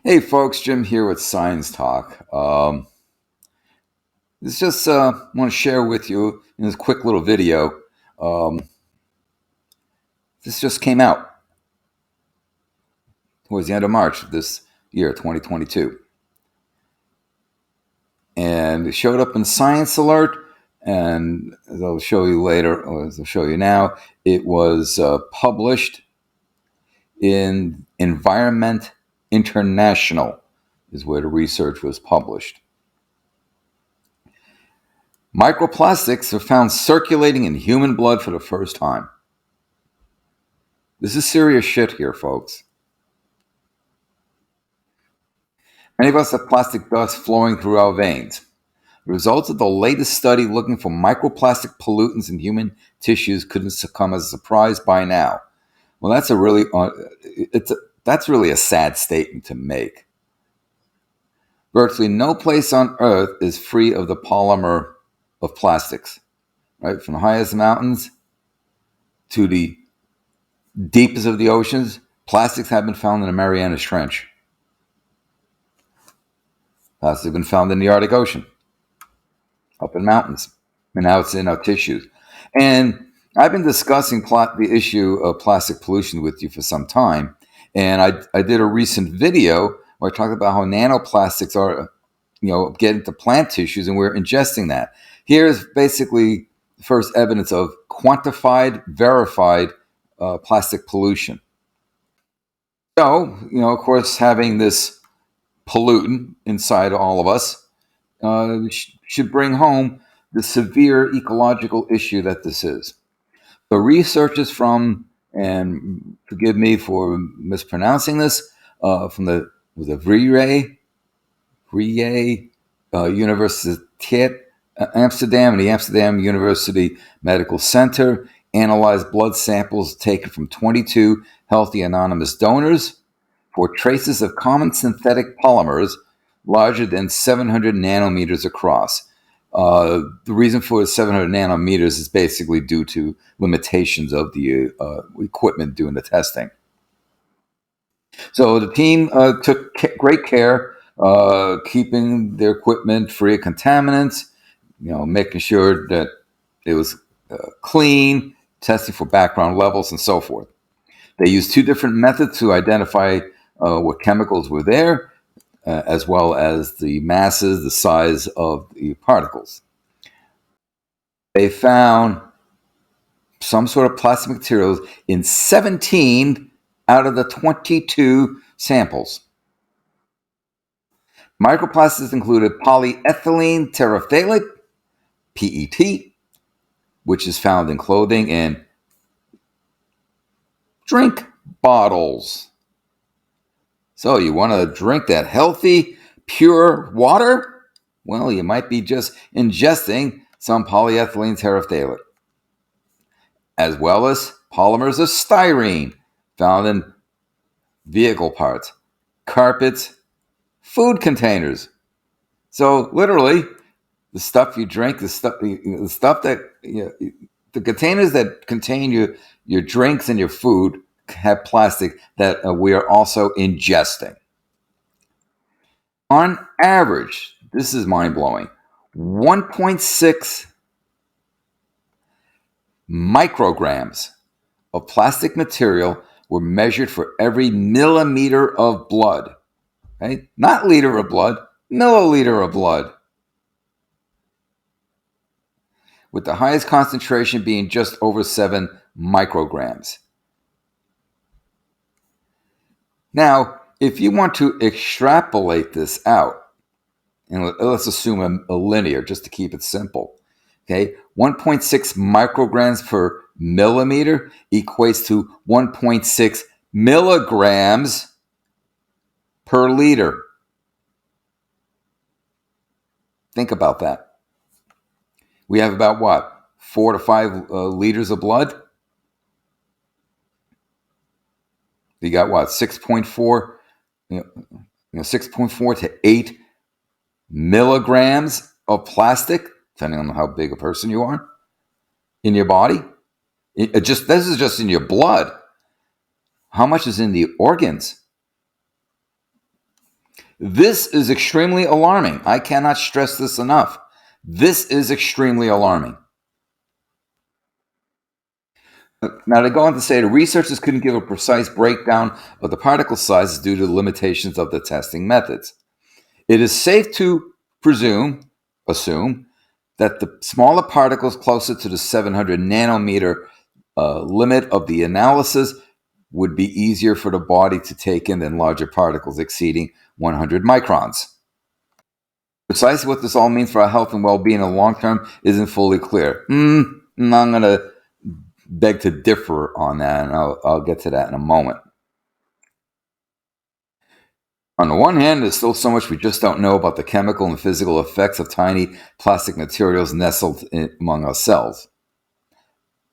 Hey folks, Jim here with Science Talk. This just want to share with you in this quick little video. Um, this just came out towards the end of March of this year, 2022, and it showed up in Science Alert. And as I'll show you later, or as I'll show you now, it was published in Environment International, is where the research was published. Microplastics are found circulating in human blood for the first time. This is serious shit here, folks. Many of us have plastic dust flowing through our veins. The results of the latest study looking for microplastic pollutants in human tissues couldn't come as a surprise by now. Well, that's really a sad statement to make. Virtually no place on Earth is free of the polymer of plastics, right? From the highest mountains to the deepest of the oceans, plastics have been found in the Marianas Trench. Plastics have been found in the Arctic Ocean, up in mountains, and now it's in our tissues. And I've been discussing the issue of plastic pollution with you for some time, and I did a recent video where I talked about how nanoplastics are, get into plant tissues, and we're ingesting that. Here's basically the first evidence of quantified, verified plastic pollution. So, of course, having this pollutant inside all of us should bring home the severe ecological issue that this is. The researchers from, and forgive me for mispronouncing this, from the Vrije Universiteit Amsterdam and the Amsterdam University Medical Center analyzed blood samples taken from 22 healthy anonymous donors for traces of common synthetic polymers larger than 700 nanometers across. The reason for 700 nanometers is basically due to limitations of the equipment doing the testing. So the team took great care keeping their equipment free of contaminants, making sure that it was clean, testing for background levels, and so forth. They used two different methods to identify what chemicals were there, as well as the masses, the size of the particles. They found some sort of plastic materials in 17 out of the 22 samples. Microplastics included polyethylene terephthalate, PET, which is found in clothing and drink bottles. So you want to drink that healthy, pure water? Well, you might be just ingesting some polyethylene terephthalate, as well as polymers of styrene found in vehicle parts, carpets, food containers. So literally, the stuff you drink, the stuff that the containers that contain your drinks and your food have plastic that we are also ingesting. On average, this is mind-blowing, 1.6 micrograms of plastic material were measured for every millimeter of blood. Okay? Not liter of blood, milliliter of blood. With the highest concentration being just over 7 micrograms. Now, if you want to extrapolate this out, and let's assume a linear just to keep it simple, okay, 1.6 micrograms per millimeter equates to 1.6 milligrams per liter. Think about that. We have about what? 4 to 5 liters of blood? You got what? 6.4, 6.4 to 8 milligrams of plastic, depending on how big a person you are, in your body. This is just in your blood. How much is in the organs? This is extremely alarming. I cannot stress this enough. This is extremely alarming. Now, they go on to say the researchers couldn't give a precise breakdown of the particle sizes due to the limitations of the testing methods. It is safe to assume that the smaller particles closer to the 700 nanometer limit of the analysis would be easier for the body to take in than larger particles exceeding 100 microns. Precisely what this all means for our health and well-being in the long term isn't fully clear. I'm going to beg to differ on that, and I'll get to that in a moment. On the one hand, there's still so much we just don't know about the chemical and physical effects of tiny plastic materials nestled among our cells.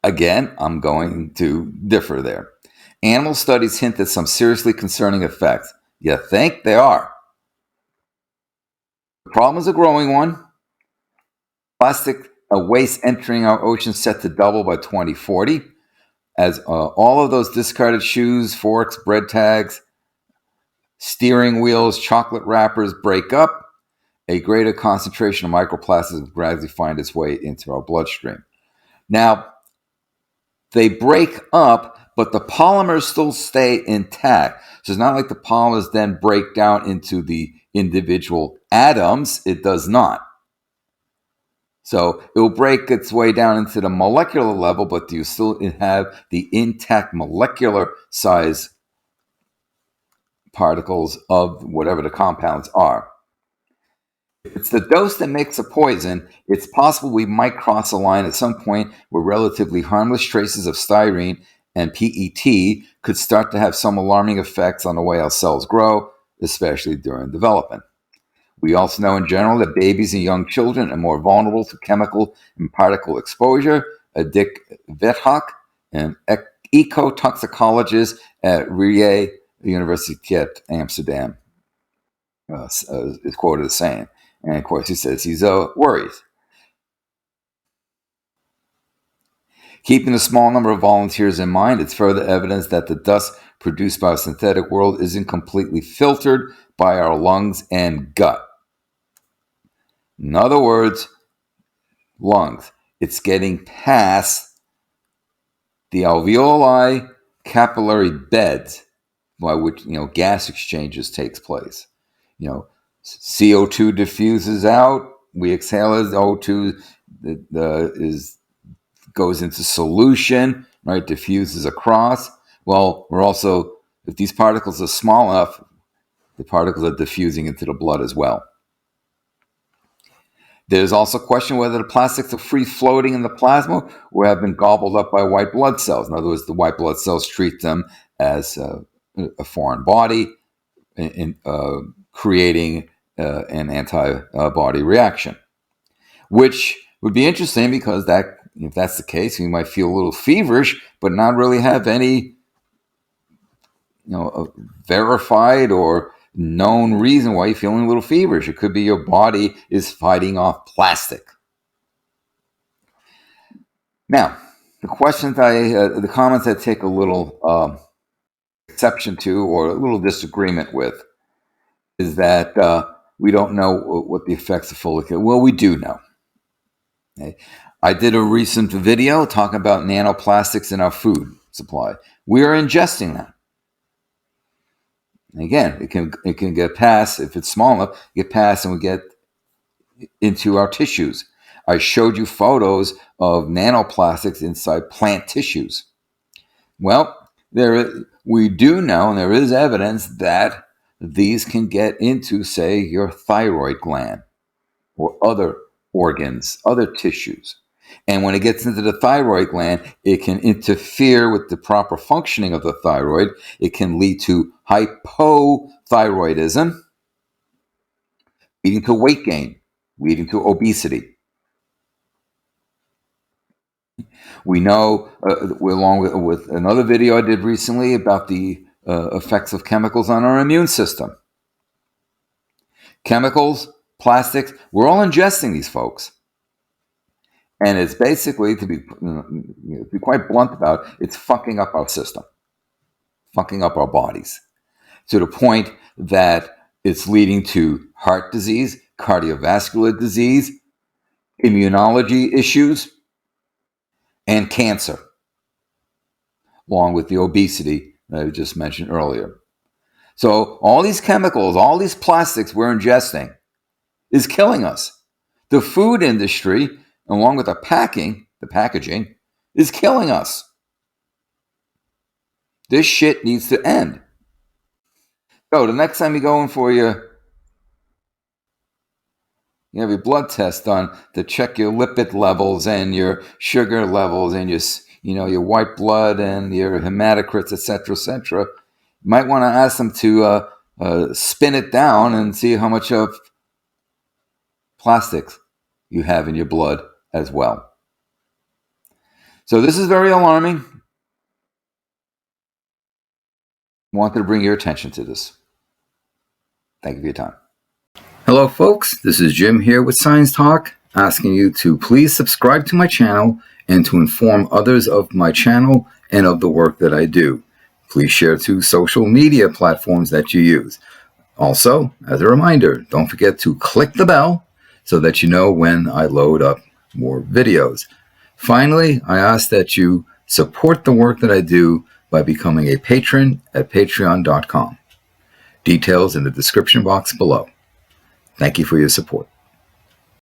Again, I'm going to differ there. Animal studies hint at some seriously concerning effects. You think? They are. The problem is a growing one. Plastic waste entering our oceans set to double by 2040, as all of those discarded shoes, forks, bread tags, steering wheels, chocolate wrappers break up. A greater concentration of microplastics will gradually find its way into our bloodstream. Now, they break up, but the polymers still stay intact. So it's not like the polymers then break down into the individual atoms. It does not. So it will break its way down into the molecular level, but you still have the intact molecular size particles of whatever the compounds are. If it's the dose that makes a poison, it's possible we might cross a line at some point where relatively harmless traces of styrene and PET could start to have some alarming effects on the way our cells grow, especially during development. We also know in general that babies and young children are more vulnerable to chemical and particle exposure. Dick Vethoek, an ecotoxicologist at Vrije Universiteit Amsterdam, is quoted as saying. And of course, he says he's worried. Keeping a small number of volunteers in mind, it's further evidence that the dust produced by a synthetic world isn't completely filtered by our lungs and gut. In other words, lungs. It's getting past the alveoli capillary beds by which gas exchanges takes place. CO2 diffuses out. We exhale as O2 goes into solution, right? Diffuses across. Well, if these particles are small enough, the particles are diffusing into the blood as well. There's also a question whether the plastics are free floating in the plasma or have been gobbled up by white blood cells. In other words, the white blood cells treat them as a foreign body, creating an antibody reaction, which would be interesting because if that's the case, we might feel a little feverish, but not really have any verified or known reason why you're feeling a little feverish. It could be your body is fighting off plastic. Now, the comments I take a little exception to or a little disagreement with is that we don't know what the effects of folic acid. Well, we do know. Okay? I did a recent video talking about nanoplastics in our food supply. We are ingesting that. Again, it can get past, if it's small enough, get past and we get into our tissues. I showed you photos of nanoplastics inside plant tissues. Well, we do know, and there is evidence that these can get into, say, your thyroid gland or other organs, other tissues. And when it gets into the thyroid gland, it can interfere with the proper functioning of the thyroid. It can lead to hypothyroidism, leading to weight gain, leading to obesity. We know, along with another video I did recently about the effects of chemicals on our immune system. Chemicals, plastics, we're all ingesting these, folks. And it's basically, to be quite blunt about it, it's fucking up our system, fucking up our bodies, to the point that It's leading to heart disease, cardiovascular disease, immunology issues, and cancer, along with the obesity that I just mentioned earlier. So all these chemicals, all these plastics we're ingesting is killing us. The food industry, along with the packaging, is killing us. This shit needs to end. So the next time you go in for you have your blood test done to check your lipid levels and your sugar levels and your white blood and your hematocrits, etc., you might want to ask them to spin it down and see how much of plastics you have in your blood as well. So this is very alarming. I wanted to bring your attention to this. Thank you for your time. Hello, folks. This is Jim here with Science Talk, asking you to please subscribe to my channel and to inform others of my channel and of the work that I do. Please share to social media platforms that you use. Also, as a reminder, don't forget to click the bell so that you know when I load up more videos. Finally, I ask that you support the work that I do by becoming a patron at patreon.com. Details in the description box below. Thank you for your support.